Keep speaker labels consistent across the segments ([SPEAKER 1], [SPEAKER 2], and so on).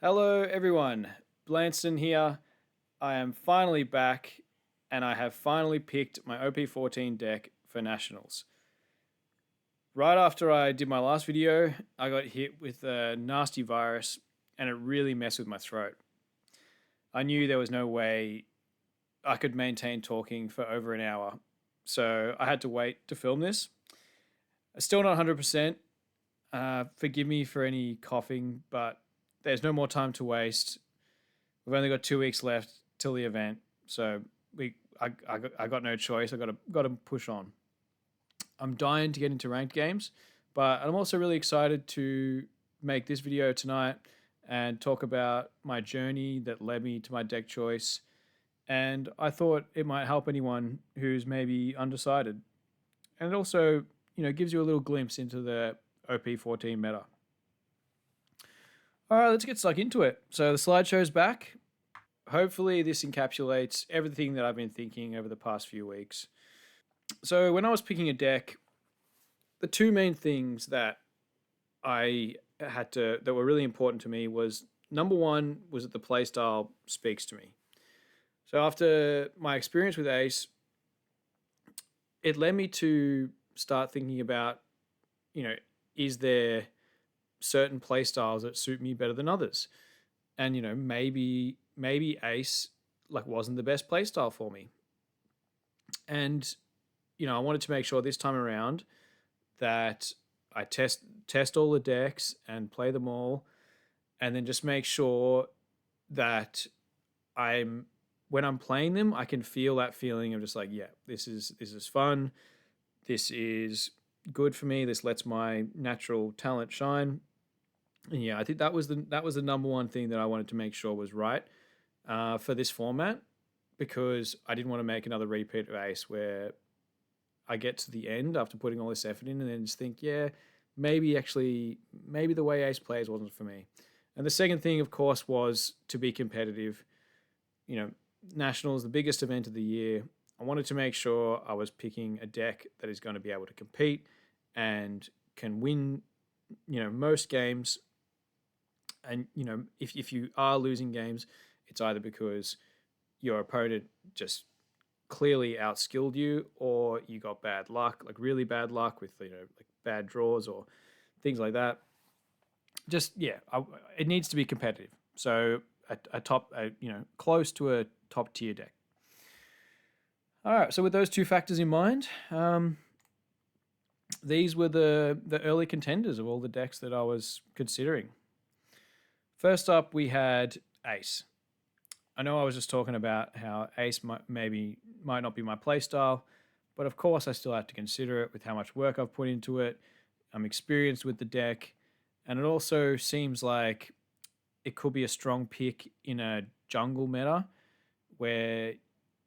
[SPEAKER 1] Hello, everyone. Blanston here. I am finally back, and I have finally picked my OP14 deck for Nationals. Right after I did my last video, I got hit with a nasty virus, and it really messed with my throat. I knew there was no way I could maintain talking for over an hour, so I had to wait to film this. Still not 100%. Forgive me for any coughing, but there's no more time to waste. We've only got 2 weeks left till the event, so I got no choice. I got to push on. I'm dying to get into ranked games, but I'm also really excited to make this video tonight and talk about my journey that led me to my deck choice. And I thought it might help anyone who's maybe undecided. And it also, gives you a little glimpse into the OP14 meta. All right, let's get stuck into it. So the slideshow's back. Hopefully, this encapsulates everything that I've been thinking over the past few weeks. So, when I was picking a deck, the two main things that that were really important to me was number one was that the playstyle speaks to me. So, after my experience with Ace, it led me to start thinking about, you know, is there certain playstyles that suit me better than others? And maybe Ace like wasn't the best playstyle for me. And I wanted to make sure this time around that I test all the decks and play them all, and then just make sure that I'm when I'm playing them, I can feel that feeling of just like, yeah, this is fun, this is good for me, this lets my natural talent shine. And yeah, I think that was the number one thing that I wanted to make sure was right for this format, because I didn't want to make another repeat of Ace where I get to the end after putting all this effort in and then just think, yeah, maybe the way Ace plays wasn't for me. And the second thing, of course, was to be competitive. You know, Nationals, the biggest event of the year. I wanted to make sure I was picking a deck that is going to be able to compete and can win, most games. And, if you are losing games, it's either because your opponent just clearly outskilled you, or you got bad luck, like really bad luck with like bad draws or things like that. Just yeah, it needs to be competitive. So a top, close to a top tier deck. All right. So with those two factors in mind, these were the early contenders of all the decks that I was considering. First up, we had Ace. I know I was just talking about how Ace might not be my playstyle, but of course I still have to consider it with how much work I've put into it. I'm experienced with the deck, and it also seems like it could be a strong pick in a jungle meta where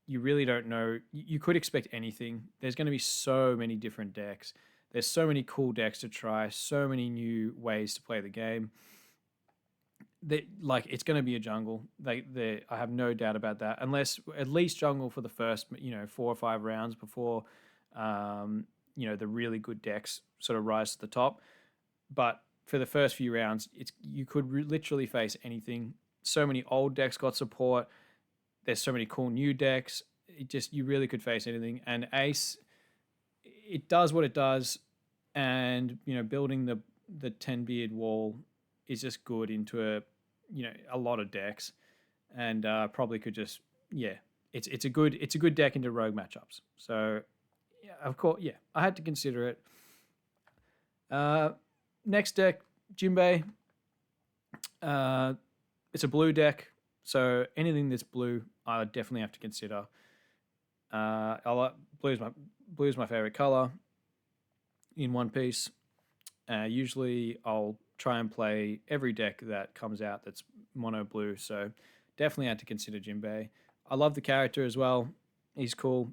[SPEAKER 1] you really don't know. You could expect anything. There's going to be so many different decks. There's so many cool decks to try, so many new ways to play the game. Like it's going to be a jungle. I have no doubt about that. Unless at least jungle for the first 4 or 5 rounds before the really good decks sort of rise to the top. But for the first few rounds, you could literally face anything. So many old decks got support. There's so many cool new decks. You really could face anything. And Ace, it does what it does, and building the 10 beard wall is just good into a lot of decks, and probably could just it's a good deck into rogue matchups. So yeah, of course, yeah, I had to consider it. Next deck, Jinbei. It's a blue deck, so anything that's blue, I would definitely have to consider. Blue's my favorite color in One Piece. Usually, I'll try and play every deck that comes out that's mono blue. So definitely had to consider Jinbei. I love the character as well. He's cool.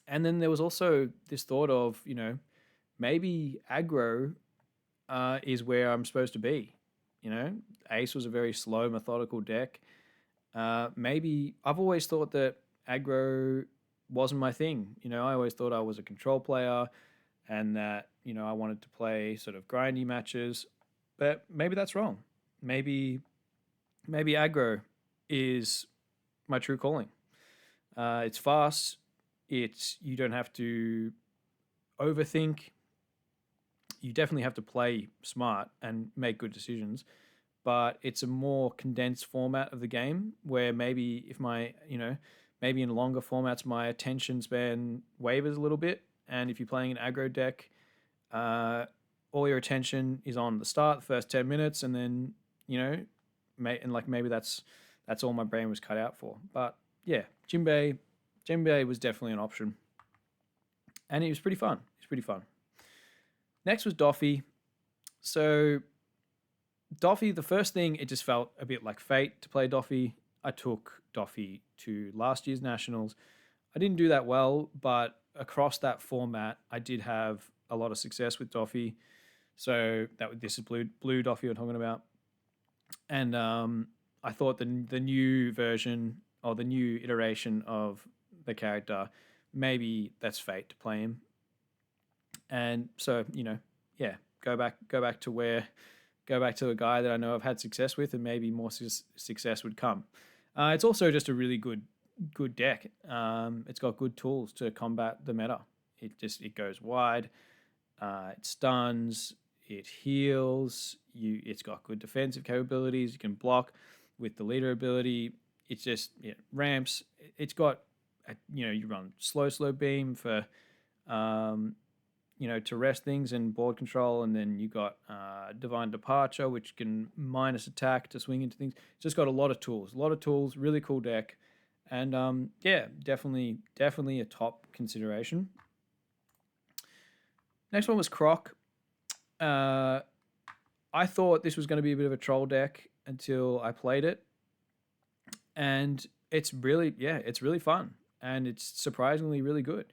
[SPEAKER 1] And then there was also this thought of, maybe aggro is where I'm supposed to be. Ace was a very slow, methodical deck. Maybe I've always thought that aggro wasn't my thing. I always thought I was a control player, and that I wanted to play sort of grindy matches, but maybe that's wrong. Maybe maybe aggro is my true calling. It's fast. It's you don't have to overthink. You definitely have to play smart and make good decisions, but it's a more condensed format of the game where maybe if my, maybe in longer formats, my attention span wavers a little bit. And if you're playing an aggro deck, uh, all your attention is on the start, the first 10 minutes, and then, you know, and like maybe that's all my brain was cut out for. But yeah, Jinbei was definitely an option. And it was pretty fun. It was pretty fun. Next was Doffy. So Doffy, the first thing, it just felt a bit like fate to play Doffy. I took Doffy to last year's Nationals. I didn't do that well, but across that format, I did have a lot of success with Doffy. So this is blue Doffy I'm talking about, and I thought the new version or the new iteration of the character, maybe that's fate to play him, and so yeah, go back to a guy that I know I've had success with, and maybe more success would come. It's also just a really good deck. It's got good tools to combat the meta. It goes wide, it stuns, it heals. It's got good defensive capabilities. You can block with the leader ability. It's just ramps. It's got you run slow beam for to rest things and board control, and then you got divine departure, which can minus attack to swing into things. It's just got a lot of tools. Really cool deck, and yeah, definitely a top consideration. Next one was Croc. I thought this was going to be a bit of a troll deck until I played it, and it's really fun, and it's surprisingly really good.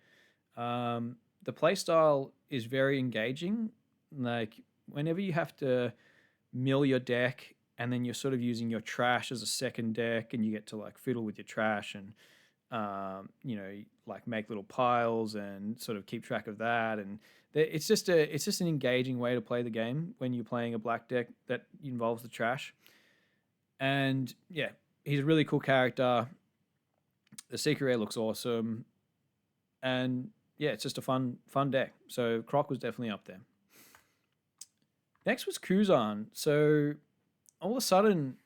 [SPEAKER 1] The playstyle is very engaging. Like whenever you have to mill your deck, and then you're sort of using your trash as a second deck, and you get to like fiddle with your trash and like make little piles and sort of keep track of that. And it's just an engaging way to play the game when you're playing a black deck that involves the trash. And yeah, he's a really cool character. The Secret Rare looks awesome, and yeah, it's just a fun deck. So Croc was definitely up there. Next was Kuzan. So all of a sudden,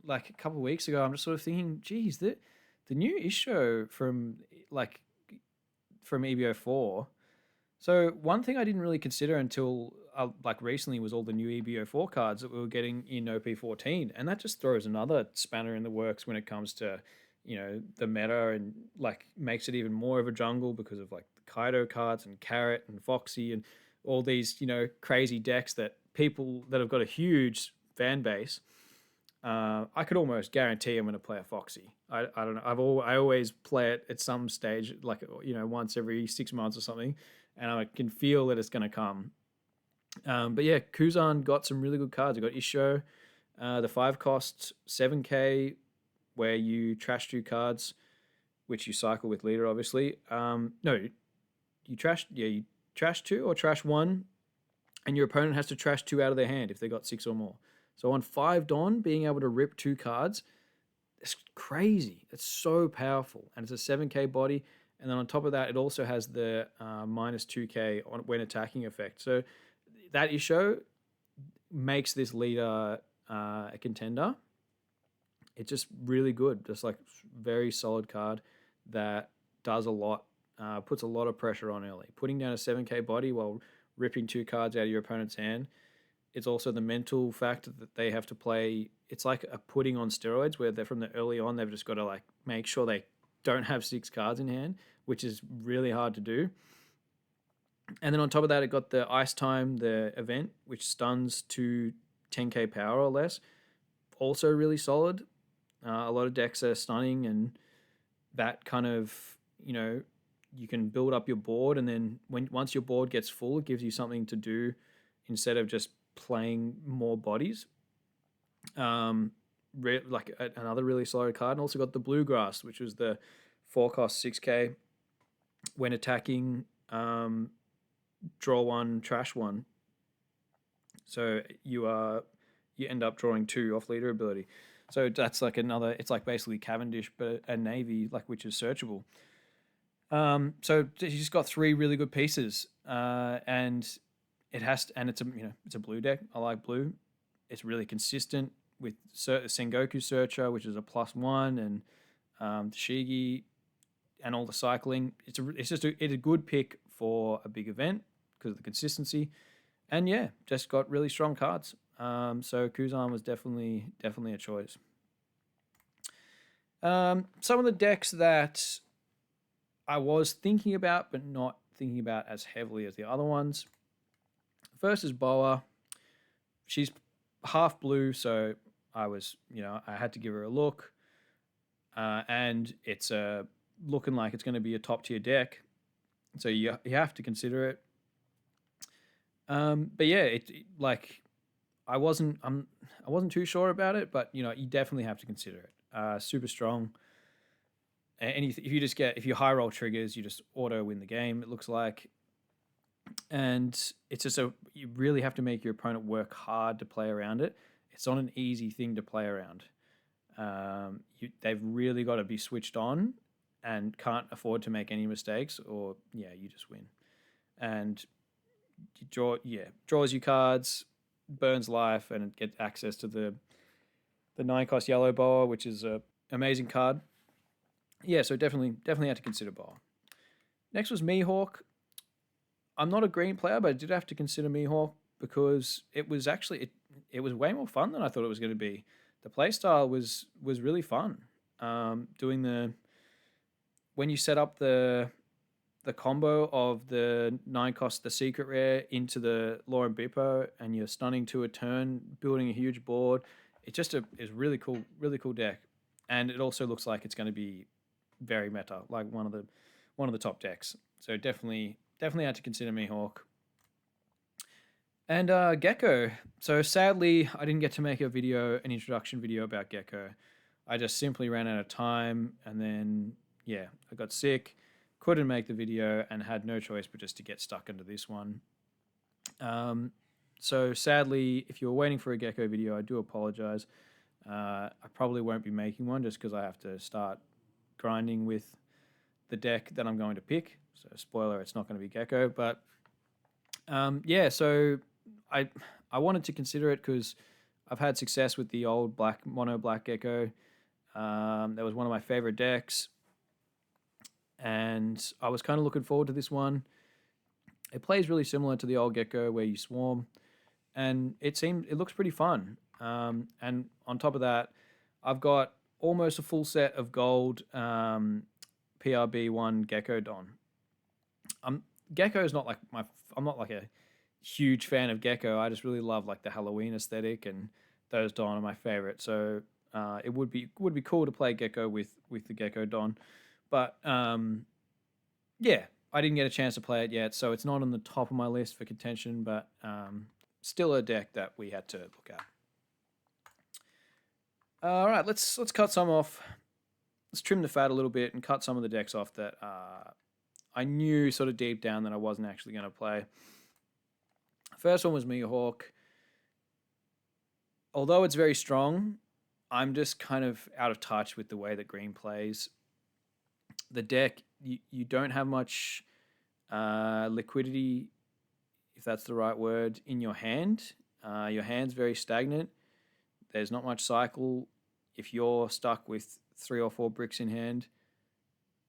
[SPEAKER 1] like a couple of weeks ago, I'm just sort of thinking, geez, the new issue like from EBO4. So one thing I didn't really consider until like recently was all the new EBO4 cards that we were getting in OP14, and that just throws another spanner in the works when it comes to the meta, and like makes it even more of a jungle because of like the Kaido cards and Carrot and Foxy and all these crazy decks that people that have got a huge fan base. I could almost guarantee I'm going to play a Foxy. I don't know. I always play it at some stage, like once every 6 months or something, and I can feel that it's going to come. But yeah, Kuzan got some really good cards. I got Isho, the 5 costs 7k, where you trash 2 cards, which you cycle with leader, obviously. No, you trash 2 or trash 1, and your opponent has to trash 2 out of their hand if they got 6 or more. So on 5 Don, being able to rip 2 cards, it's crazy. It's so powerful. And it's a 7k body. And then on top of that, it also has the minus 2k when attacking effect. So that Isho makes this leader a contender. It's just really good. Just like very solid card that does a lot, puts a lot of pressure on early. Putting down a 7k body while ripping 2 cards out of your opponent's hand. It's also the mental factor that they have to play. It's like a pudding on steroids, where they're from the early on, they've just got to like make sure they don't have 6 cards in hand, which is really hard to do. And then on top of that, it got the Ice Time, the event, which stuns to 10k power or less. Also really solid. A lot of decks are stunning, and that kind of, you can build up your board, and then once your board gets full, it gives you something to do instead of just playing more bodies. Another really solid card. And also got the Bluegrass, which was the 4 cost 6k. When attacking, draw 1, trash 1. So you end up drawing 2 off leader ability. So that's like another. It's like basically Cavendish, but a navy, like which is searchable. So he's just got three really good pieces, and and it's a blue deck. I like blue. It's really consistent with Sengoku Searcher, which is a +1, and Shigi and all the cycling. It's just it's a good pick for a big event because of the consistency, and yeah, just got really strong cards. So Kuzan was definitely a choice. Some of the decks that I was thinking about, but not thinking about as heavily as the other ones. First is Boa. She's half blue, so I had to give her a look, and it's looking like it's going to be a top tier deck, so you have to consider it. But yeah, like I wasn't too sure about it, but you definitely have to consider it. Super strong. If you high roll triggers, you just auto win the game. It looks like, and it's just you really have to make your opponent work hard to play around it. It's not an easy thing to play around. They've really got to be switched on and can't afford to make any mistakes, or you just win. And you draws you cards, burns life, and get access to the 9-cost yellow Boa, which is a amazing card. Yeah, so definitely had to consider Boa. Next was Mihawk. I'm not a green player, but I did have to consider Mihawk because it was actually it was way more fun than I thought it was going to be. The playstyle was really fun. Doing when you set up the combo of the 9-cost, the secret rare into the Lauren Bippo, and you're stunning to a turn, building a huge board. It just is really cool deck, and it also looks like it's going to be very meta, like one of the top decks. So definitely had to consider Mihawk. And Gecko. So sadly, I didn't get to make an introduction video about Gecko. I just simply ran out of time, and then I got sick, couldn't make the video, and had no choice but just to get stuck into this one. So sadly, if you were waiting for a Gecko video, I do apologize. I probably won't be making one just because I have to start grinding with the deck that I'm going to pick. So spoiler, it's not going to be Gecko, but so I wanted to consider it because I've had success with the old mono black Gecko. That was one of my favorite decks, and I was kind of looking forward to this one. It plays really similar to the old Gecko where you swarm, and it looks pretty fun. And on top of that, I've got almost a full set of gold PRB1 Gecko Don. Gecko is not like I'm not like a huge fan of Gecko. I just really love like the Halloween aesthetic, and those Don are my favorite. So it would be cool to play Gecko with the Gecko Don, but I didn't get a chance to play it yet, so it's not on the top of my list for contention, but still a deck that we had to look at. All right, let's cut some off. Let's trim the fat a little bit and cut some of the decks off that I knew sort of deep down that I wasn't actually going to play. First one was Mihawk. Although it's very strong, I'm just kind of out of touch with the way that green plays. The deck, you don't have much liquidity, if that's the right word, in your hand. Your hand's very stagnant. There's not much cycle. If you're stuck with 3 or 4 bricks in hand,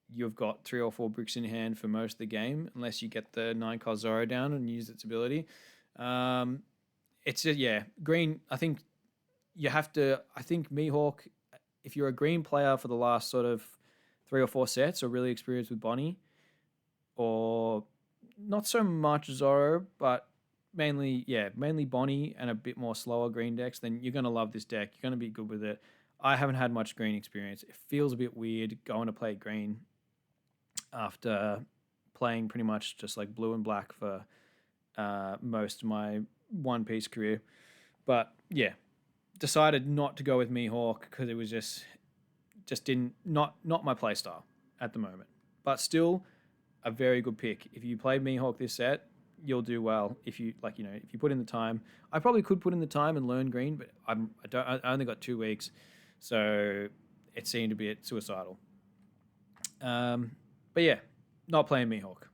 [SPEAKER 1] you've got 3 or 4 bricks in hand for most of the game, unless you get the 9-cost Zoro down and use its ability. Green. I think Mihawk, if you're a green player for the last sort of 3 or 4 sets, or really experienced with Bonnie, or not so much Zoro, but mainly Bonnie and a bit more slower green decks, then you're going to love this deck. You're going to be good with it. I haven't had much green experience. It feels a bit weird going to play green after playing pretty much just like blue and black for most of my One Piece career. But decided not to go with Mihawk because it was just not my play style at the moment. But still a very good pick. If you play Mihawk this set, you'll do well if you put in the time. I probably could put in the time and learn green, but I only got 2 weeks. So it seemed a bit suicidal. But yeah, not playing Mihawk.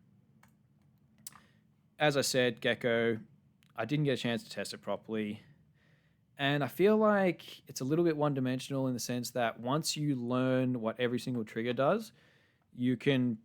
[SPEAKER 1] As I said, Gecko, I didn't get a chance to test it properly. And I feel like it's a little bit one dimensional in the sense that once you learn what every single trigger does, you can,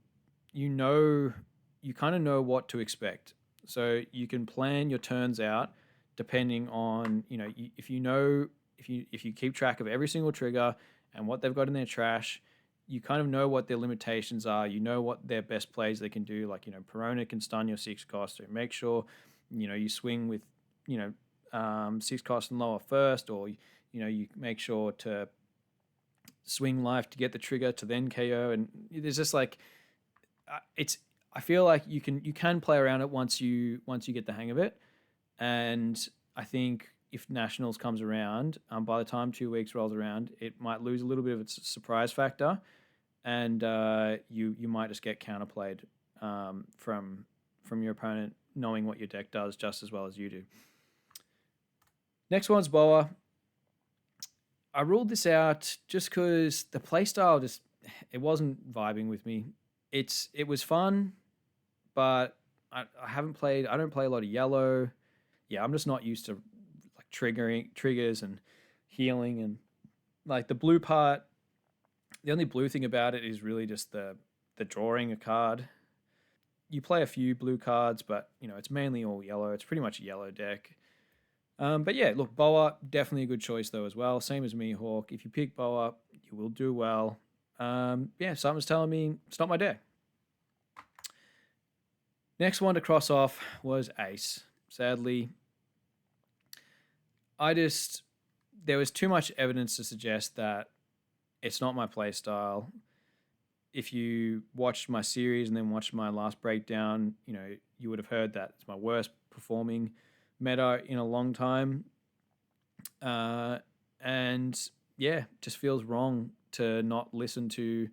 [SPEAKER 1] you know, you kind of know what to expect. So you can plan your turns out depending on, if you know, if you keep track of every single trigger and what they've got in their trash, you kind of know what their limitations are. You know what their best plays they can do. Like, Perona can stun your 6 cost. So make sure, you swing with, 6 cost and lower first, or, you make sure to swing life to get the trigger to then KO. And there's just like, it's, I feel like you can play around it once you get the hang of it. And I think if Nationals comes around, by the time 2 weeks rolls around, it might lose a little bit of its surprise factor, and you might just get counterplayed from your opponent knowing what your deck does just as well as you do. Next one's Boa. I ruled this out just because the playstyle it wasn't vibing with me. It was fun, but I haven't played. I don't play a lot of yellow. Yeah, I'm just not used to like triggers and healing, and like the blue part. The only blue thing about it is really just the drawing a card. You play a few blue cards, but it's mainly all yellow. It's pretty much a yellow deck. But yeah, look, Boa, definitely a good choice though as well. Same as Mihawk. If you pick Boa, you will do well. Yeah, something's telling me it's not my deck. Next one to cross off was Ace. Sadly, there was too much evidence to suggest that it's not my play style. If you watched my series and then watched my last breakdown, you would have heard that it's my worst performing meta in a long time. And yeah, just feels wrong to not listen to,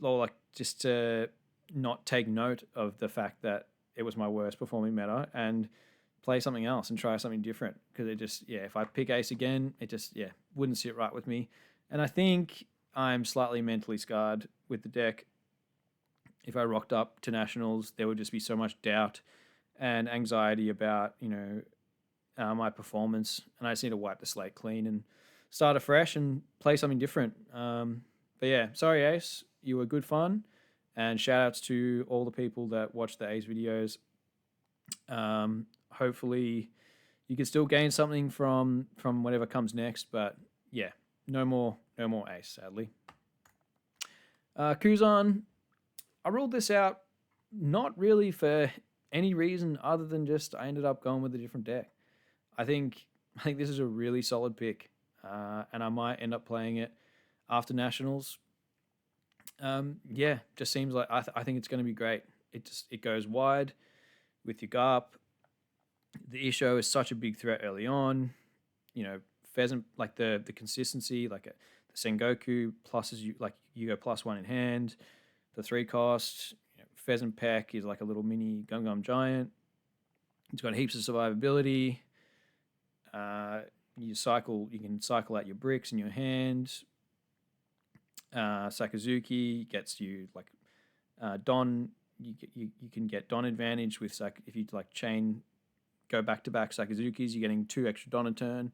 [SPEAKER 1] or like just to not take note of the fact that it was my worst performing meta and play something else and try something different. Because it just, if I pick Ace again, it just, wouldn't sit right with me. And I think I'm slightly mentally scarred with the deck. If I rocked up to Nationals, there would just be so much doubt and anxiety about, my performance. And I just need to wipe the slate clean and start afresh and play something different. But yeah, sorry, Ace. You were good fun. And shout outs to all the people that watch the Ace videos. Hopefully you can still gain something from whatever comes next. But yeah, no more Ace, sadly. Kuzan, I ruled this out not really for any reason other than just I ended up going with a different deck. I think this is a really solid pick, and I might end up playing it after Nationals. Yeah, just seems like I think it's going to be great. It goes wide with your Garp. The Isho is such a big threat early on. Pheasant, like the consistency, like the Sengoku pluses you go +1 in hand. The 3 cost, Pheasant Peck is like a little mini Gum Giant. It's got heaps of survivability. You can cycle out your bricks in your hand. Sakazuki gets you like Don. You can get Don advantage with if you like chain, go back to back Sakazukis. You're getting 2 extra Don a turn.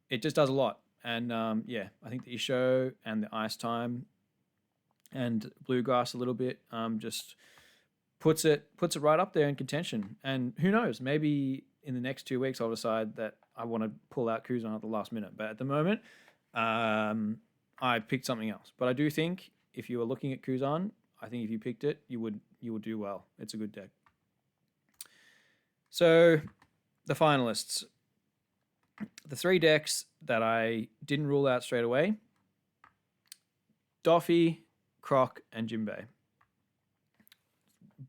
[SPEAKER 1] It just does a lot, and I think the Isho and the Ice Time and Bluegrass a little bit just puts it right up there in contention. And who knows, maybe in the next 2 weeks I'll decide that I want to pull out Kuzan at the last minute. But at the moment, I picked something else. But I do think if you were looking at Kuzan, I think if you picked it, you would do well. It's a good deck. So the finalists, the 3 decks that I didn't rule out straight away: Doffy, Croc, and Jimbei.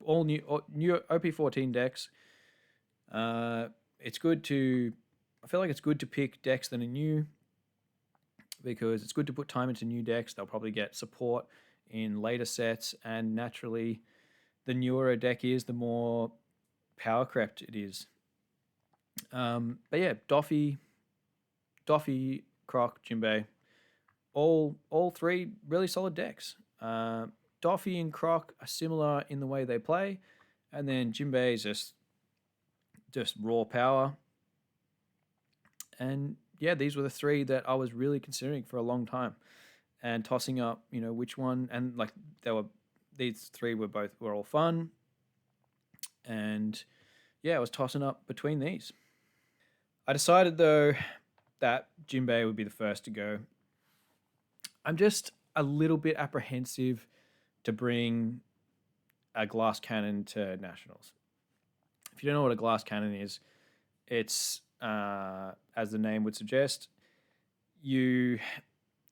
[SPEAKER 1] All new OP14 decks. It's good to. I feel like it's good to pick decks that are new, because it's good to put time into new decks. They'll probably get support in later sets, and naturally, the newer a deck is, the more power crept it is. But yeah, Doffy, Croc, Jimbei. all three really solid decks. Doffy and Croc are similar in the way they play, and then Jinbei is just raw power. And yeah, these were the three that I was really considering for a long time, and tossing up, which one. And like they were, these three were all fun, and yeah, I was tossing up between these. I decided though that Jinbei would be the first to go. I'm just a little bit apprehensive to bring a glass cannon to nationals. If you don't know what a glass cannon is, it's as the name would suggest, you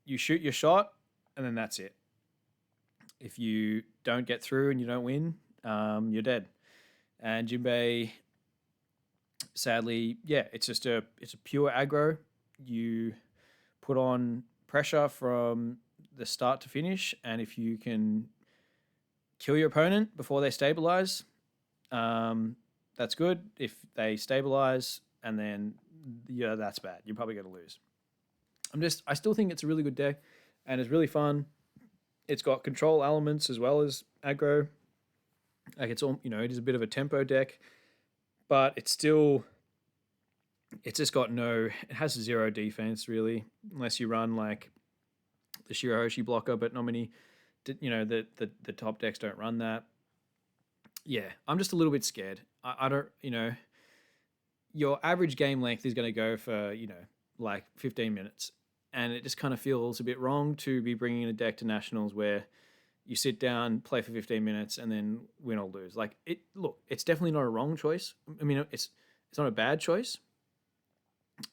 [SPEAKER 1] you shoot your shot and then that's it. If you don't get through and you don't win, you're dead. And Jinbei, sadly, yeah, it's a pure aggro. You put on pressure from the start to finish, and if you can kill your opponent before they stabilize, that's good. If they stabilize and then yeah, that's bad. You're probably going to lose. I still think it's a really good deck, and it's really fun. It's got control elements as well as aggro. Like it's all it is a bit of a tempo deck, but it's just got no. It has zero defense really, unless you run like the Shirahoshi blocker, but not many. The top decks don't run that. Yeah, I'm just a little bit scared. I don't. Your average game length is going to go for like 15 minutes, and it just kind of feels a bit wrong to be bringing a deck to nationals where you sit down, play for 15 minutes, and then win or lose. Like it's definitely not a wrong choice. I mean, it's not a bad choice.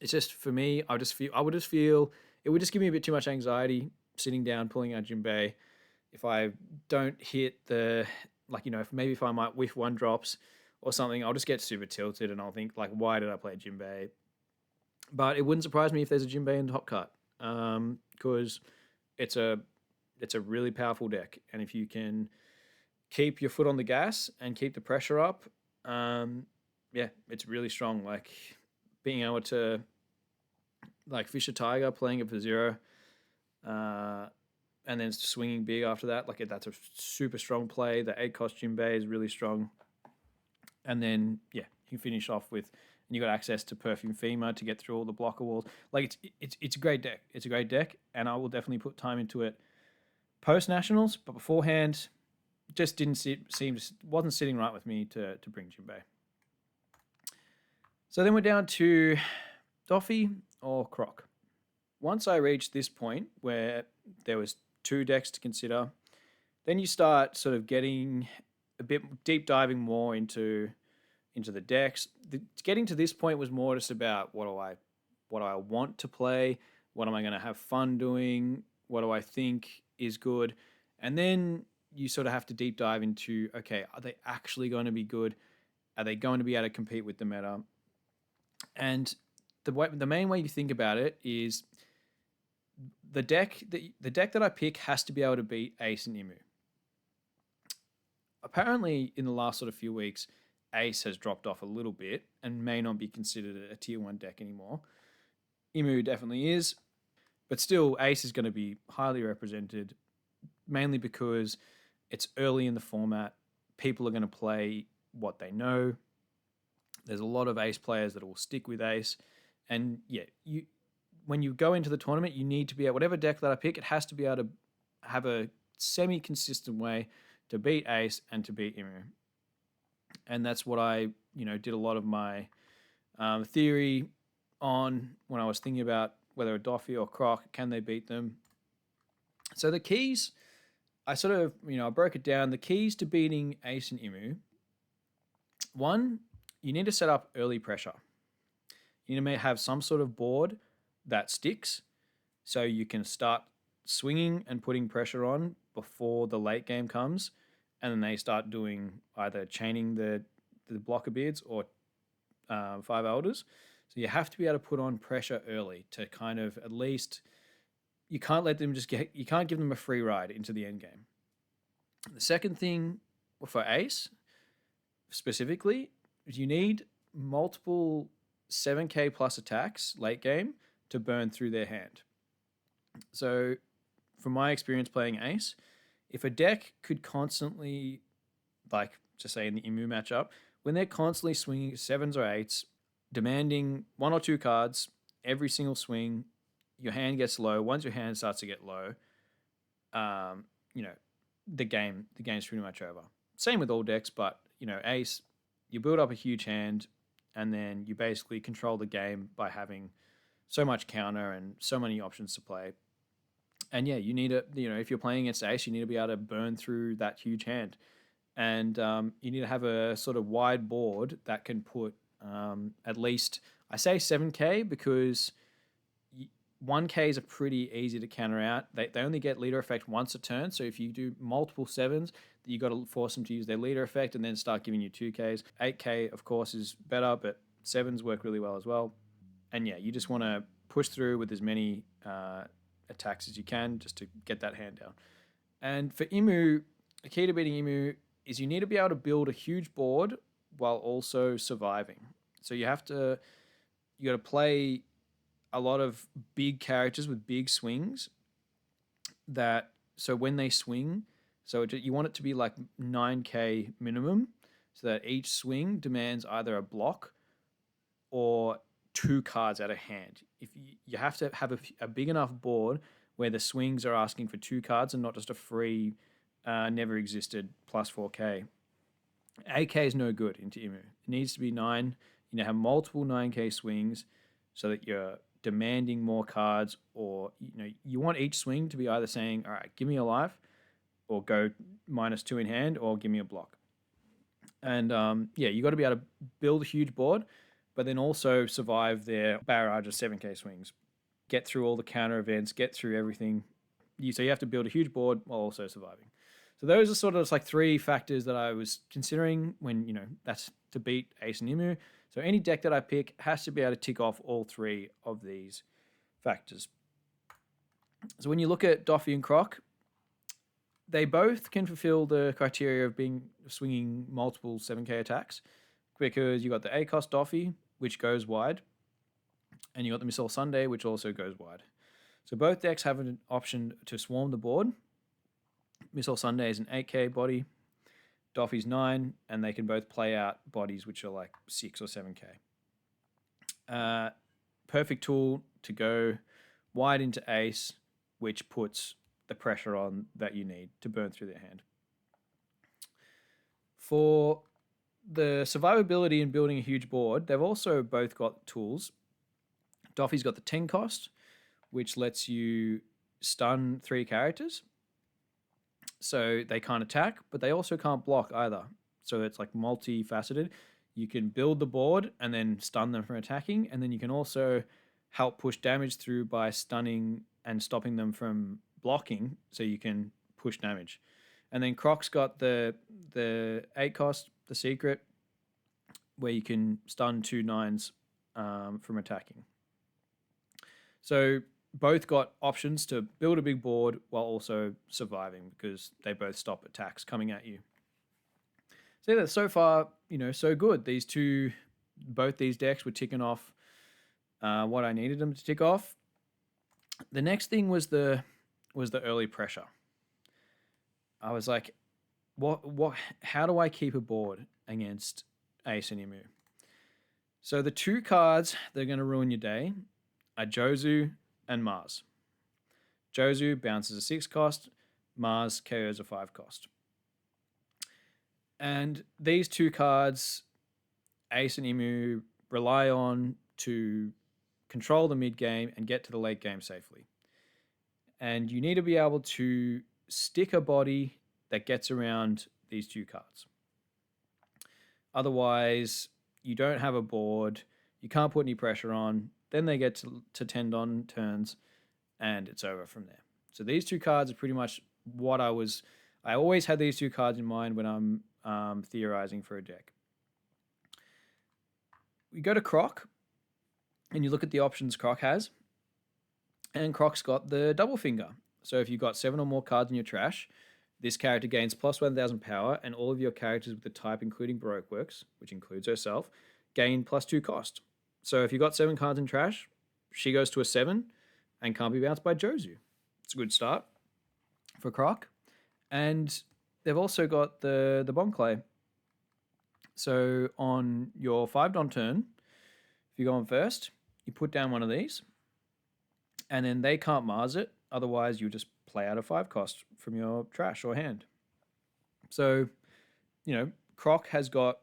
[SPEAKER 1] It's just for me, I would just feel it would just give me a bit too much anxiety sitting down, pulling out Jinbei. If I don't hit the if I might whiff one drops or something, I'll just get super tilted and I'll think like, why did I play Jinbei? But it wouldn't surprise me if there's a Jinbei in top cut, because it's a really powerful deck, and if you can keep your foot on the gas and keep the pressure up, yeah, it's really strong. Like being able to like fish a tiger, playing it for zero, and then swinging big after that. Like that's a super strong play. The 8 cost Jinbei is really strong, and then yeah, you finish off with. And you got access to Perfume Fema to get through all the blocker walls. Like it's a great deck. It's a great deck, and I will definitely put time into it post nationals. But beforehand, just wasn't sitting right with me to bring Jinbei. So then we're down to Doffy or Croc. Once I reached this point where there was 2 decks to consider, then you start sort of getting a bit deep diving more into the decks. Getting to this point was more just about what do I want to play, what am I going to have fun doing, what do I think is good, and then you sort of have to deep dive into, okay, are they actually going to be good? Are they going to be able to compete with the meta? And the main way you think about it is the deck that I pick has to be able to beat Ace and Imu. Apparently, in the last sort of few weeks, Ace has dropped off a little bit and may not be considered a tier 1 deck anymore. Imu definitely is, but still Ace is going to be highly represented, mainly because it's early in the format. People are going to play what they know. There's a lot of Ace players that will stick with Ace, and yeah, when you go into the tournament, you need to be whatever deck that I pick, it has to be able to have a semi-consistent way to beat Ace and to beat Imu. And that's what I, did a lot of my theory on when I was thinking about whether a Doffy or Croc, can they beat them? So the keys, I sort of, I broke it down. The keys to beating Ace and Imu, one, you need to set up early pressure. You need to have some sort of board that sticks so you can start swinging and putting pressure on before the late game comes, and then they start doing either chaining the blocker beards or 5 elders. So you have to be able to put on pressure early to kind of at least, you can't let them you can't give them a free ride into the end game. The second thing for Ace specifically is you need multiple 7k plus attacks late game to burn through their hand. So, from my experience playing Ace, if a deck could constantly, like, just say in the Imu matchup, when they're constantly swinging sevens or eights, demanding one or two cards every single swing, your hand gets low. Once your hand starts to get low, um, you know, the game's pretty much over. Same with all decks, but Ace, you build up a huge hand, and then you basically control the game by having so much counter and so many options to play. And yeah, you need to, if you're playing against Ace, you need to be able to burn through that huge hand. And you need to have a sort of wide board that can put at least, I say 7K because 1Ks are pretty easy to counter out. They only get leader effect once a turn. So if you do multiple sevens, you got to force them to use their leader effect and then start giving you 2Ks. 8K, of course, is better, but sevens work really well as well. And yeah, you just want to push through with as many attacks as you can just to get that hand down. And for Imu, the key to beating Imu is you need to be able to build a huge board while also surviving. So you got to play a lot of big characters with big swings that, so when they swing, so you want it to be like 9K minimum, so that each swing demands either a block or two cards out of hand. If you have to have a big enough board where the swings are asking for two cards and not just a free, never existed plus 4K. 8K is no good into Imu. It needs to be 9. Have multiple 9K swings so that you're demanding more cards, or you want each swing to be either saying, all right, give me a life, or go -2 in hand, or give me a block. And yeah, you got to be able to build a huge board, but then also survive their barrage of 7K swings, get through all the counter events, get through everything. So you have to build a huge board while also surviving. So those are sort of like three factors that I was considering when, that's to beat Ace and Imu. So any deck that I pick has to be able to tick off all three of these factors. So when you look at Doffy and Croc, they both can fulfill the criteria of swinging multiple 7K attacks, because you got the A-cost Doffy, which goes wide, and you got the Missile Sunday, which also goes wide. So both decks have an option to swarm the board. Missile Sunday is an 8K body, Doffy's 9, and they can both play out bodies which are like 6 or 7K. Perfect tool to go wide into Ace, which puts the pressure on that you need to burn through their hand. For the survivability in building a huge board, they've also both got tools. Doffy's got the 10 cost, which lets you stun 3 characters. So they can't attack, but they also can't block either. So it's like multifaceted. You can build the board and then stun them from attacking, and then you can also help push damage through by stunning and stopping them from blocking, so you can push damage. And then Croc's got the 8 cost, the secret, where you can stun 2 9s from attacking. So both got options to build a big board while also surviving, because they both stop attacks coming at you. So yeah, so far, so good. Both these decks were ticking off what I needed them to tick off. The next thing was the early pressure. I was like, how do I keep a board against Ace and Imu? So the 2 cards that are going to ruin your day are Jozu and Mars. Jozu bounces a 6 cost, Mars KOs a 5 cost. And these 2 cards, Ace and Imu rely on to control the mid game and get to the late game safely. And you need to be able to stick a body that gets around these 2 cards. Otherwise, you don't have a board, you can't put any pressure on, then they get to tend on turns, and it's over from there. So these 2 cards are pretty much what I always had these 2 cards in mind when I'm theorizing for a deck. We go to Croc, and you look at the options Croc has, and Croc's got the double finger. So if you've got 7 or more cards in your trash, this character gains plus 1,000 power, and all of your characters with the type, including Baroque Works, which includes herself, gain plus 2 cost. So if you've got 7 cards in trash, she goes to a 7 and can't be bounced by Jozu. It's a good start for Croc. And they've also got the Bon Clay. So on your 5 Don turn, if you go on first, you put down one of these, and then they can't Mars it. Otherwise, you just play out a 5 cost from your trash or hand. So, Croc has got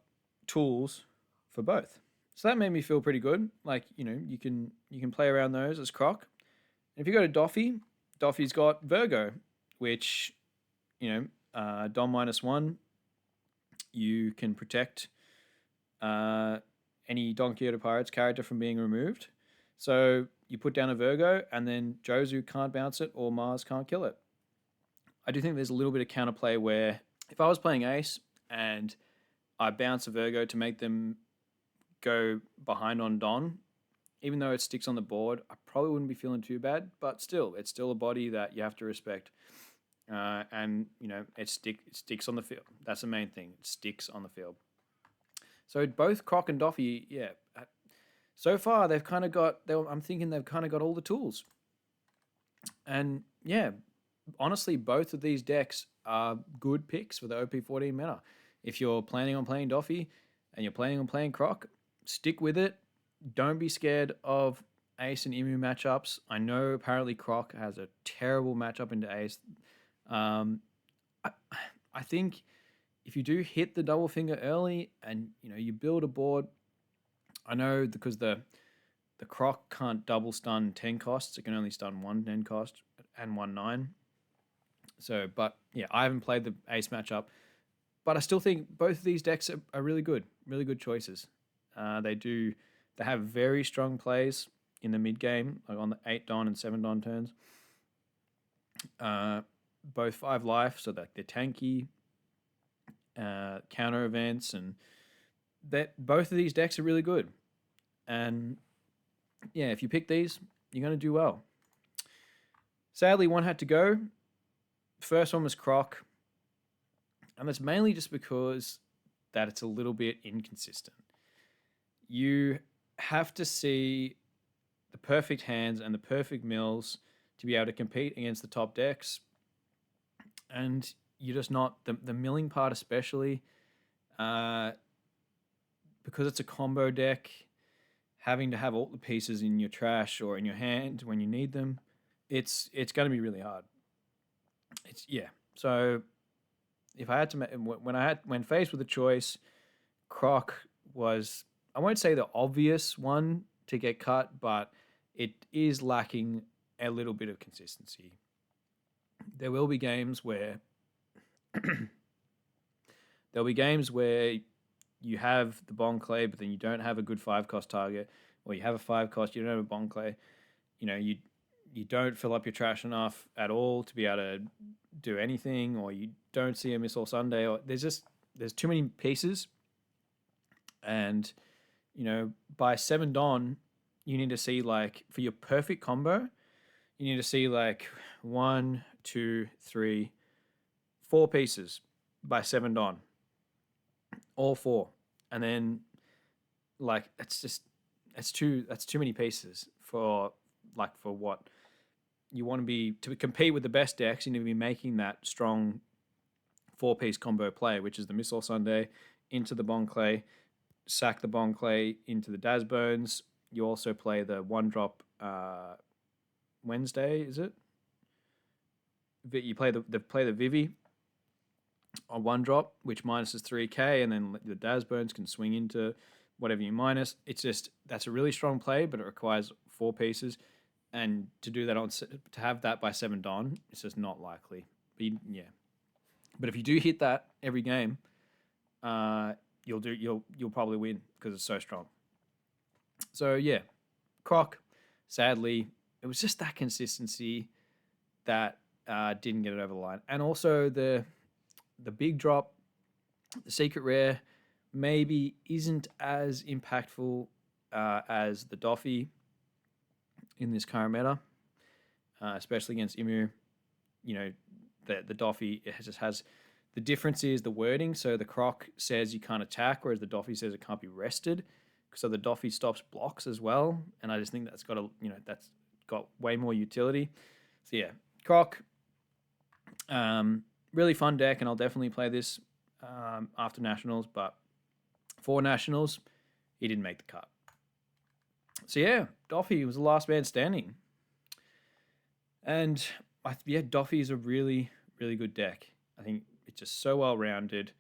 [SPEAKER 1] tools for both. So that made me feel pretty good. Like, you can play around those as Croc. And if you go to Doffy, Doffy's got Virgo, which, Dom -1, you can protect any Don Quixote Pirates character from being removed. So you put down a Virgo, and then Jozu can't bounce it or Mars can't kill it. I do think there's a little bit of counterplay where if I was playing Ace and I bounce a Virgo to make them go behind on Don, even though it sticks on the board, I probably wouldn't be feeling too bad. But still, it's still a body that you have to respect. And it sticks on the field. That's the main thing. It sticks on the field. So both Croc and Doffy, yeah. So far they've kind of got. I'm thinking they've kind of got all the tools. And yeah, honestly, both of these decks are good picks for the OP14 meta. If you're planning on playing Doffy and you're planning on playing Croc, stick with it. Don't be scared of Ace and Imu matchups. I know apparently Croc has a terrible matchup into Ace. I think if you do hit the double finger early and you build a board, I know because the Croc can't double stun 10 costs, it can only stun 1 10 cost and 1 9. So, but yeah, I haven't played the Ace matchup, but I still think both of these decks are really good choices. They have very strong plays in the mid game, like on the 8 Don and 7 Don turns. Both 5 life, so that they're tanky, counter events, and that both of these decks are really good. And yeah, if you pick these, you're going to do well. Sadly, one had to go. First one was Croc, and that's mainly just because that it's a little bit inconsistent. You have to see the perfect hands and the perfect mills to be able to compete against the top decks. And you're just not, the milling part especially, because it's a combo deck, having to have all the pieces in your trash or in your hand when you need them, it's going to be really hard. So if I had to, when faced with a choice, Croc was, I won't say the obvious one to get cut, but it is lacking a little bit of consistency. There will be games where you have the Bon Clay, but then you don't have a good 5 cost target, or you have a 5 cost, you don't have a Bon Clay. You don't fill up your trash enough at all to be able to do anything, or you don't see a Missile Sunday, or there's too many pieces. And by 7 Don, you need to see, like, for your perfect combo, you need to see like 1, 2, 3, 4 pieces by 7 Don, all 4, and then like that's too many pieces for what you want to be to compete with the best decks. You need to be making that strong 4-piece combo play, which is the Missile Sunday into the Bon Clay, sack the Bon Clay into the Daz Bones. You also play the 1-drop Wednesday, is it? You play the Vivi on 1-drop, which minuses 3k, and then the Daz Bones can swing into whatever you minus. It's just, that's a really strong play, but it requires 4 pieces, and to do that to have that by 7 Don, it's just not likely. But if you do hit that every game, you'll probably win because it's so strong. So yeah, Croc, sadly, it was just that consistency that didn't get it over the line. And also the big drop, the secret rare, maybe isn't as impactful as the Doffy in this current meta, especially against Imu. The Doffy, it just has, the difference is the wording. So the Croc says you can't attack, whereas the Doffy says it can't be rested. So the Doffy stops blocks as well, and I just think that's got way more utility. So yeah, Croc, really fun deck, and I'll definitely play this after Nationals, but for Nationals, he didn't make the cut. So yeah, Doffy was the last man standing. And yeah, Doffy is a really, really good deck. I think it's just so well rounded.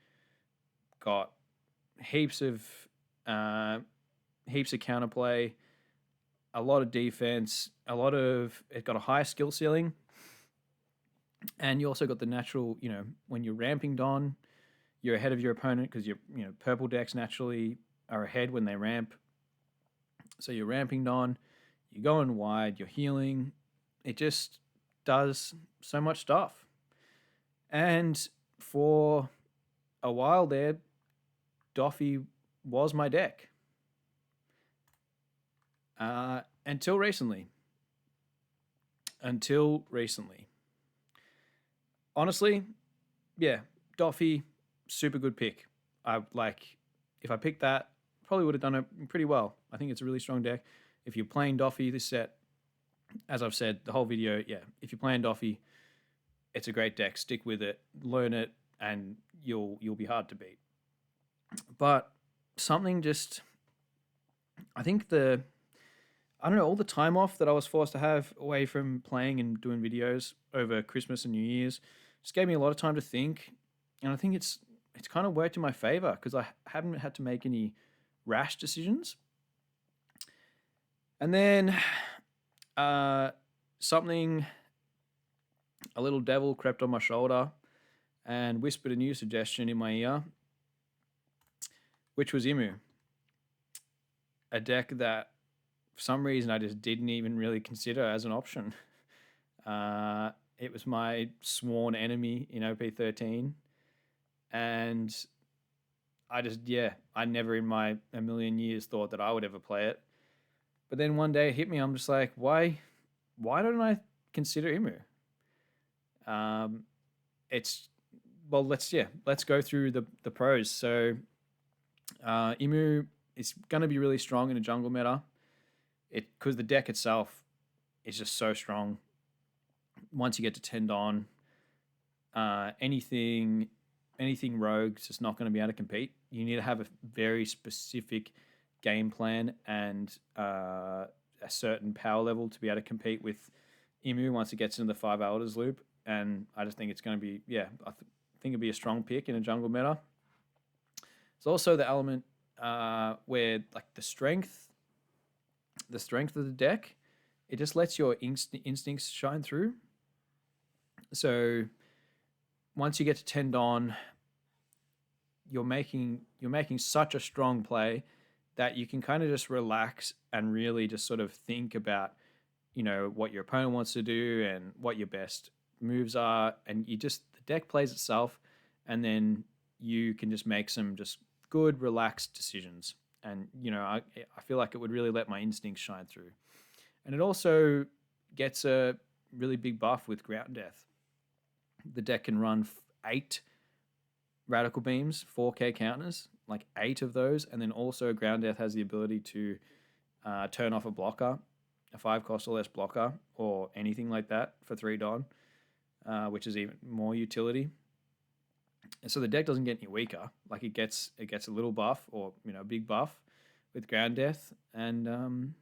[SPEAKER 1] Got heaps of counterplay, a lot of defense, it got a high skill ceiling, and you also got the natural. When you're ramping Don, you're ahead of your opponent because purple decks naturally are ahead when they ramp. So you're ramping Don, you're going wide, you're healing. It just does so much stuff. And for a while there, Doffy was my deck. Until recently. Honestly, yeah, Doffy, super good pick. If I picked that, probably would have done it pretty well. I think it's a really strong deck. If you're playing Doffy this set, as I've said the whole video, yeah, if you're playing Doffy, it's a great deck. Stick with it, learn it, and you'll be hard to beat. But something just, I think I don't know, all the time off that I was forced to have away from playing and doing videos over Christmas and New Year's just gave me a lot of time to think, and I think it's kind of worked in my favor because I haven't had to make any rash decisions. And then something, a little devil crept on my shoulder and whispered a new suggestion in my ear, which was Imu, a deck that for some reason I just didn't even really consider as an option. It was my sworn enemy in OP13, and I never in a million years thought that I would ever play it. But then one day it hit me. I'm just like, why don't I consider Imu? Let's go through the pros. So Imu is going to be really strong in a jungle meta. Because the deck itself is just so strong. Once you get to 10 Don, anything rogue is just not going to be able to compete. You need to have a very specific game plan and a certain power level to be able to compete with Imu once it gets into the 5 Elders loop. And I just think it's going to be, I think it'd be a strong pick in a jungle meta. There's also the element where like the strength of the deck, it just lets your instincts shine through. So once you get to 10 Don, you're making such a strong play that you can kind of just relax and really just sort of think about, what your opponent wants to do and what your best moves are, and the deck plays itself, and then you can just make some just good relaxed decisions. And I feel like it would really let my instincts shine through. And it also gets a really big buff with Ground Death. The deck can run 8 Radical Beams, 4K counters, like 8 of those, and then also Ground Death has the ability to turn off a blocker, a 5 cost or less blocker, or anything like that for 3 Don, which is even more utility. And so the deck doesn't get any weaker. Like it gets a little buff, or a big buff with Ground Death, and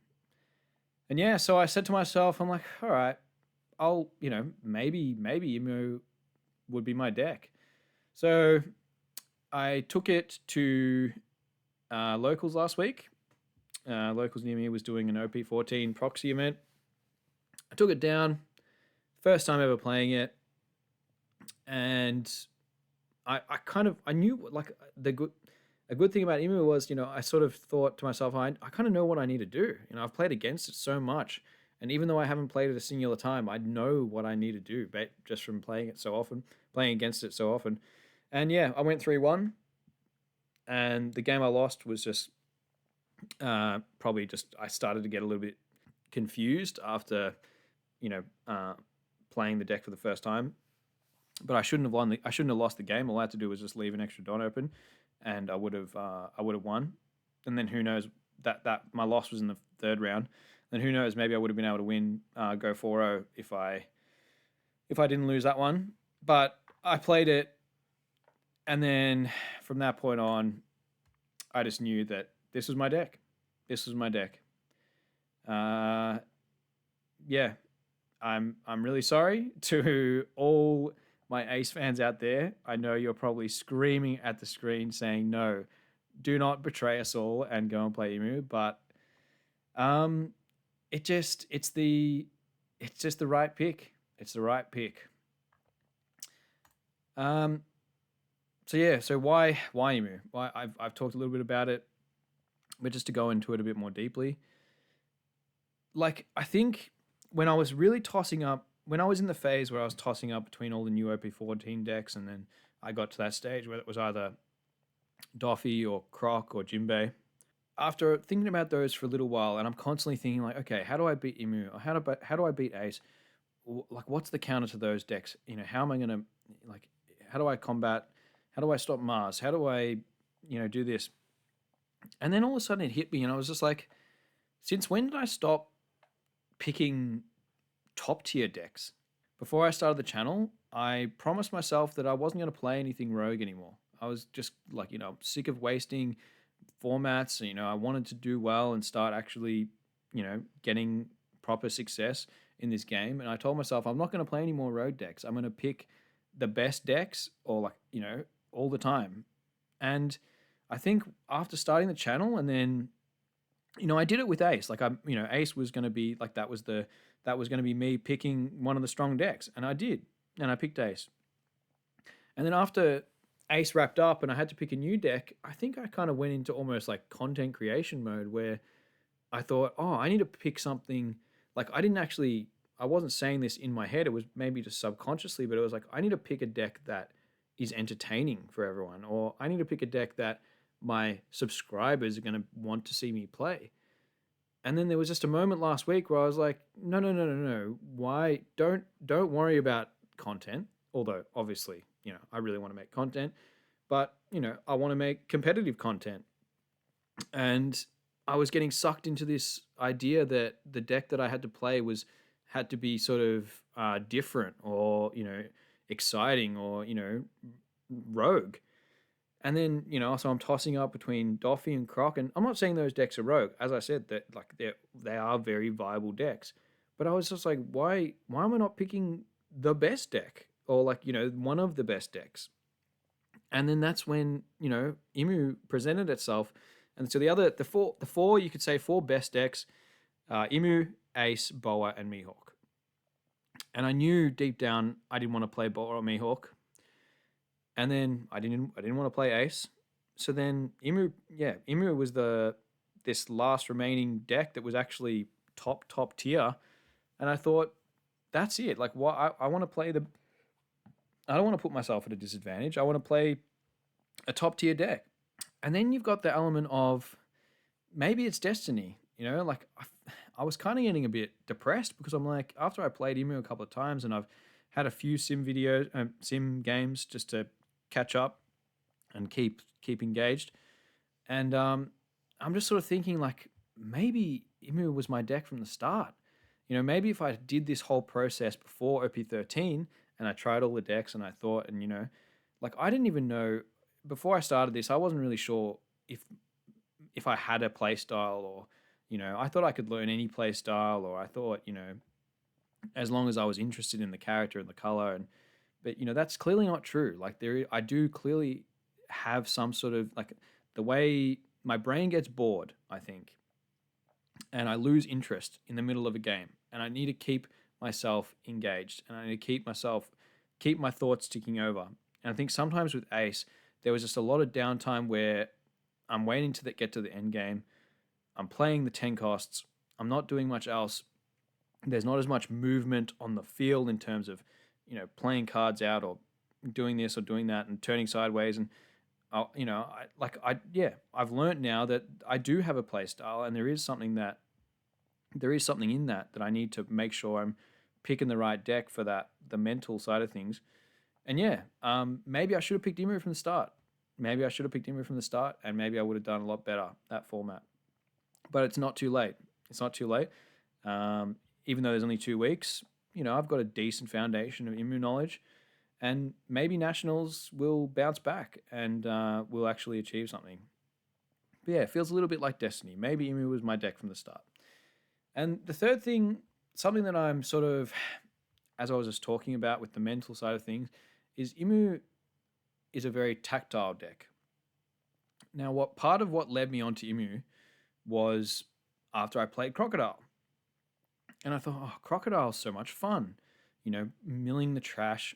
[SPEAKER 1] yeah. So I said to myself, I'm like, all right, I'll maybe Imu would be my deck. So I took it to locals last week. Locals near me was doing an OP14 proxy event. I took it down, first time ever playing it, and I knew like a good thing about Imu was, I sort of thought to myself, I kind of know what I need to do. I've played against it so much, and even though I haven't played it a singular time, I know what I need to do just from playing against it so often. And yeah, I went 3-1, and the game I lost was just probably just I started to get a little bit confused after playing the deck for the first time. But I shouldn't have lost the game. All I had to do was just leave an extra Don open, and I would have won. And then who knows, that my loss was in the 3rd round. Then who knows, maybe I would have been able to win, go 4-0 if I if I didn't lose that one. But I played it, and then from that point on, I just knew that this was my deck. This was my deck. Uh, yeah, I'm really sorry to all my Ace fans out there. I know you're probably screaming at the screen saying no, do not betray us all and go and play Emu. But um, it's just the right pick. It's the right pick. Um, so yeah, so why Emu? Why I've talked a little bit about it, but just to go into it a bit more deeply, like I think when I was really tossing up, when I was in the phase where I was tossing up between all the new OP14 decks, and then I got to that stage where it was either Doffy or Croc or Jimbei. After thinking about those for a little while, and I'm constantly thinking like, okay, how do I beat Imu? Or how do I beat Ace? Like, what's the counter to those decks? You know, how am I gonna like? How do I combat? How do I stop Mars? How do I, do this? And then all of a sudden it hit me, and I was just like, since when did I stop picking top tier decks? Before I started the channel, I promised myself that I wasn't going to play anything rogue anymore. I was just like, sick of wasting formats. I wanted to do well and start actually, getting proper success in this game. And I told myself, I'm not going to play any more rogue decks. I'm going to pick the best decks or all the time. And I think after starting the channel and then I did it with Ace. Like Ace was going to be like that was going to be me picking one of the strong decks, and I did, and I picked Ace. And then after Ace wrapped up, and I had to pick a new deck, I think I kind of went into almost like content creation mode where I thought, oh, I need to pick something. Like I wasn't saying this in my head. It was maybe just subconsciously, but it was like I need to pick a deck that is entertaining for everyone, or I need to pick a deck that my subscribers are going to want to see me play. And then there was just a moment last week where I was like, no, no, no, no, no. Why? Don't worry about content. Although obviously, I really want to make content, but I want to make competitive content. And I was getting sucked into this idea that the deck that I had to play had to be sort of different or exciting or rogue. And then, so I'm tossing up between Doffy and Croc, and I'm not saying those decks are rogue. As I said, that like they are very viable decks. But I was just like, why am I not picking the best deck? Or one of the best decks. And then that's when, Imu presented itself. And so the four you could say four best decks, Imu, Ace, Boa, and Mihawk. And I knew deep down I didn't want to play Boa or Mihawk. And then I didn't want to play Ace. So then Imu was this last remaining deck that was actually top tier. And I thought, that's it. Like what I want to play I don't want to put myself at a disadvantage. I want to play a top tier deck. And then you've got the element of maybe it's destiny. Like I was kind of getting a bit depressed because I'm like, after I played Imu a couple of times and I've had a few sim games just to catch up and keep engaged. And I'm just sort of thinking like maybe Imu was my deck from the start. Maybe if I did this whole process before OP13 and I tried all the decks and I thought, and like I didn't even know before I started this, I wasn't really sure if I had a play style or, I thought I could learn any play style, or I thought, as long as I was interested in the character and the color but that's clearly not true. Like I do clearly have some sort of like the way my brain gets bored, I think, and I lose interest in the middle of a game, and I need to keep myself engaged, and I need to keep my thoughts ticking over. And I think sometimes with Ace, there was just a lot of downtime where I'm waiting to get to the end game. I'm playing the 10 costs. I'm not doing much else. There's not as much movement on the field in terms of playing cards out or doing this or doing that and turning sideways. And I've learned now that I do have a play style, and there is something in that I need to make sure I'm picking the right deck for the mental side of things. And maybe I should have picked Imu from the start. And maybe I would have done a lot better that format. But it's not too late. Even though there's only 2 weeks, I've got a decent foundation of Imu knowledge, and maybe Nationals will bounce back and will actually achieve something. But yeah, it feels a little bit like Destiny. Maybe Imu was my deck from the start. And the third thing, something that I'm sort of, as I was just talking about with the mental side of things, is Imu is a very tactile deck. Now, what part of what led me onto Imu was after I played Crocodile. And I thought, oh, Crocodile's so much fun. Milling the trash,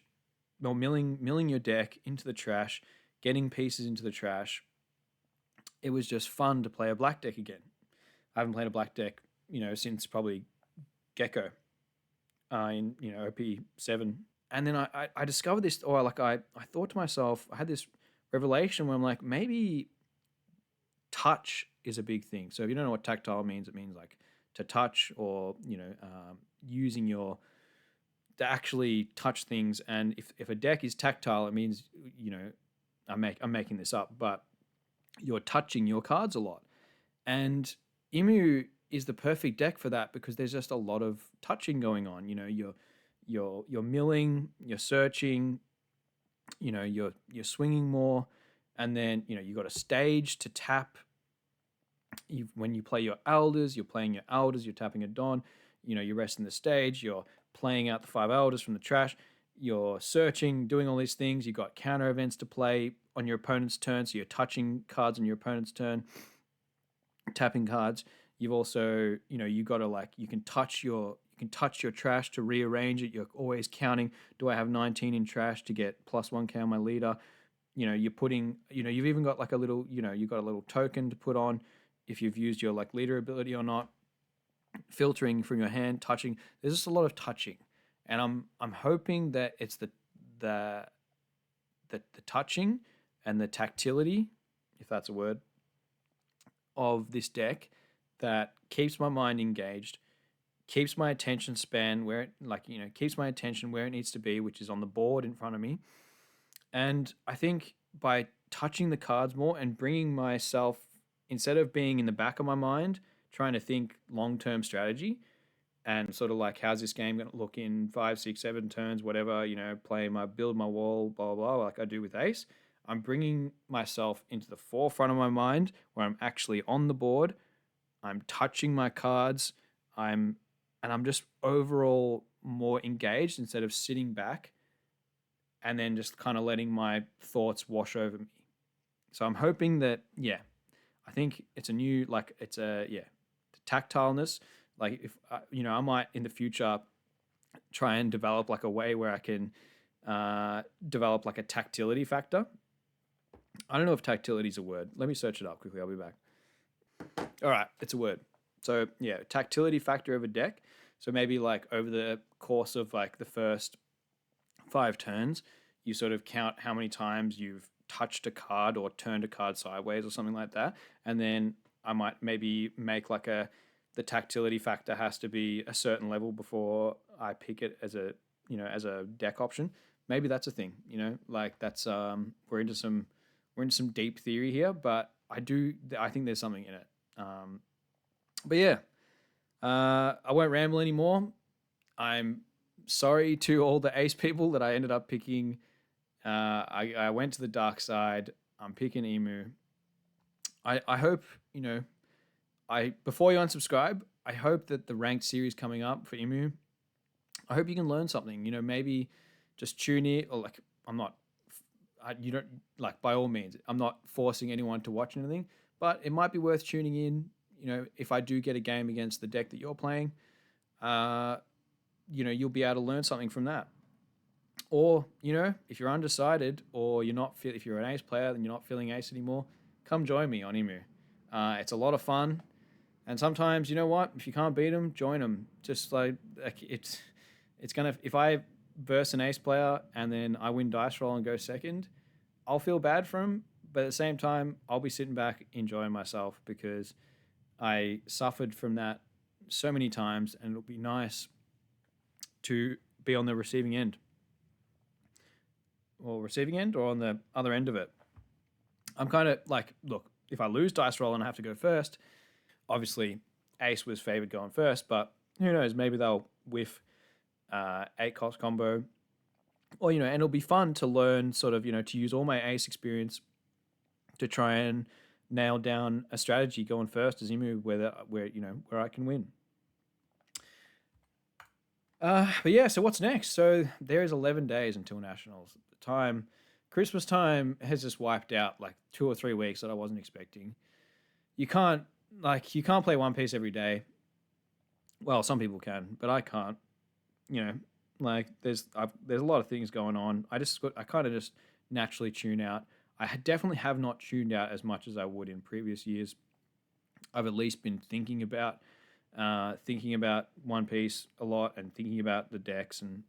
[SPEAKER 1] or milling your deck into the trash, getting pieces into the trash. It was just fun to play a black deck again. I haven't played a black deck, since probably Gecko in OP7. And then I discovered this, or like I thought to myself, I had this revelation where I'm like, maybe touch is a big thing. So if you don't know what tactile means, it means like to touch, or using your to actually touch things. And if a deck is tactile, it means I'm making this up, but you're touching your cards a lot. And Imu is the perfect deck for that because there's just a lot of touching going on. You're milling, you're searching, you're swinging more, and then you got a stage to tap. When you play your elders, you're playing your elders, you're tapping a Dawn, you're resting the stage, you're playing out the 5 elders from the trash, you're searching, doing all these things. You've got counter events to play on your opponent's turn, so you're touching cards on your opponent's turn, tapping cards. You've also, you got to you can touch your trash to rearrange it. You're always counting, do I have 19 in trash to get +1k on my leader? You're putting, you've even got like a little, you've got a little token to put on if you've used your like leader ability or not. Filtering from your hand, touching. There's just a lot of touching, and I'm hoping that it's the touching and the tactility, if that's a word, of this deck that keeps my mind engaged, keeps my attention span where it keeps my attention where it needs to be, which is on the board in front of me. And I think by touching the cards more and bringing myself, instead of being in the back of my mind trying to think long-term strategy and sort of like, how's this game going to look in 5, 6, 7 turns, whatever, build my wall, blah, blah, blah, like I do with Ace. I'm bringing myself into the forefront of my mind where I'm actually on the board. I'm touching my cards. I'm just overall more engaged instead of sitting back and then just kind of letting my thoughts wash over me. So I'm hoping that, I think it's a new, tactileness. Like if I might in the future try and develop like a way where I can develop like a tactility factor. I don't know if tactility is a word. Let me search it up quickly. I'll be back. All right, it's a word. So yeah, tactility factor of a deck. So maybe like over the course of like the first 5 turns, you sort of count how many times you've touched a card or turned a card sideways or something like that. And then I might maybe make like the tactility factor has to be a certain level before I pick it as a deck option. Maybe that's a thing, like that's we're into some deep theory here, but I think there's something in it. But yeah, I won't ramble anymore. I'm sorry to all the Ace people that I ended up picking. I went to the dark side. I'm picking Imu. I hope, before you unsubscribe, I hope that the ranked series coming up for Imu, I hope you can learn something. Maybe just tune in, or like you don't, like, by all means, I'm not forcing anyone to watch anything, but it might be worth tuning in. If I do get a game against the deck that you're playing, you'll be able to learn something from that. Or, if you're undecided, or if you're an Ace player and you're not feeling Ace anymore, come join me on Imu. It's a lot of fun. And sometimes, you know what? If you can't beat them, join them. Just like it's gonna. If I verse an Ace player and then I win dice roll and go second, I'll feel bad for him. But at the same time, I'll be sitting back enjoying myself because I suffered from that so many times, and it'll be nice to be on the receiving end. Or receiving end, or on the other end of it. I'm kind of like, look, if I lose dice roll and I have to go first, obviously Ace was favored going first, but who knows? Maybe they'll whiff 8 cost combo, or and it'll be fun to learn sort of to use all my Ace experience to try and nail down a strategy going first as Imu where I can win. But yeah, so what's next? So there is 11 days until nationals. The time, Christmas time has just wiped out like 2 or 3 weeks that I wasn't expecting. You can't you can't play One Piece every day. Well, some people can, but I can't. You know, there's a lot of things going on. I kind of just naturally tune out. Definitely have not tuned out as much as I would in previous years. I've at least been thinking about One Piece a lot and thinking about the decks, and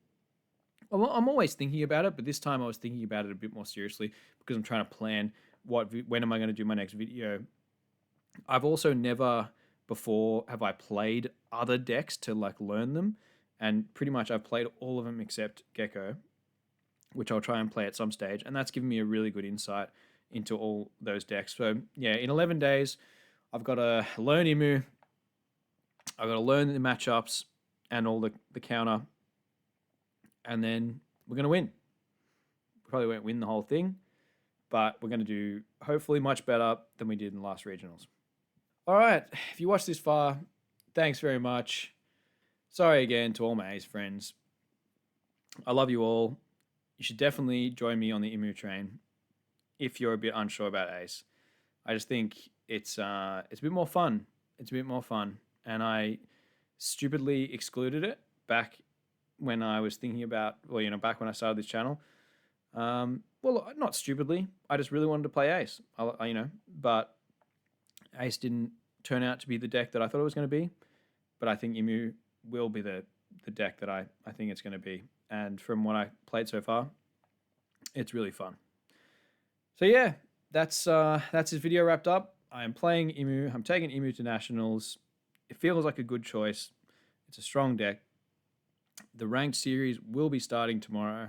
[SPEAKER 1] I'm always thinking about it, but this time I was thinking about it a bit more seriously because I'm trying to plan when am I going to do my next video. I've also never before have I played other decks to like learn them, and pretty much I've played all of them except Gecko, which I'll try and play at some stage, and that's given me a really good insight into all those decks. So yeah, in 11 days, I've got to learn Imu, I've got to learn the matchups and all the counter, and then we're going to win. Probably won't win the whole thing, but we're going to do hopefully much better than we did in the last regionals. All right, if you watched this far, thanks very much. Sorry again to all my Ace friends. I love you all. You should definitely join me on the Imu train if you're a bit unsure about Ace. I just think it's a bit more fun. It's a bit more fun, and I stupidly excluded it back when I was thinking about, back when I started this channel. Well, not stupidly. I just really wanted to play Ace. But Ace didn't turn out to be the deck that I thought it was going to be. But I think Imu will be the deck that I think it's going to be. And from what I played so far, it's really fun. So yeah, that's this video wrapped up. I am playing Imu. I'm taking Imu to nationals. It feels like a good choice. It's a strong deck. The ranked series will be starting tomorrow.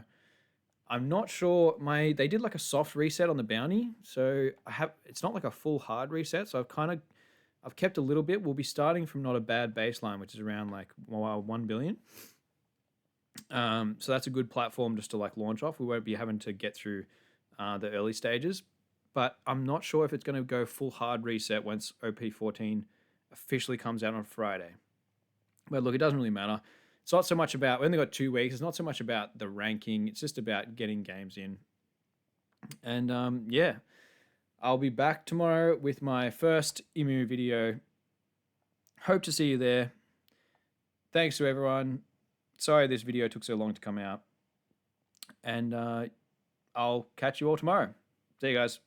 [SPEAKER 1] I'm not sure. They did like a soft reset on the bounty, so it's not like a full hard reset. So I've kept a little bit. We'll be starting from not a bad baseline, which is around like 1 billion. So that's a good platform just to like launch off. We won't be having to get through the early stages, but I'm not sure if it's going to go full hard reset once OP14 officially comes out on Friday. But look, it doesn't really matter. It's not so much about, we only got 2 weeks. It's not so much about the ranking. It's just about getting games in. And yeah, I'll be back tomorrow with my first Imu video. Hope to see you there. Thanks to everyone. Sorry this video took so long to come out. And I'll catch you all tomorrow. See you guys.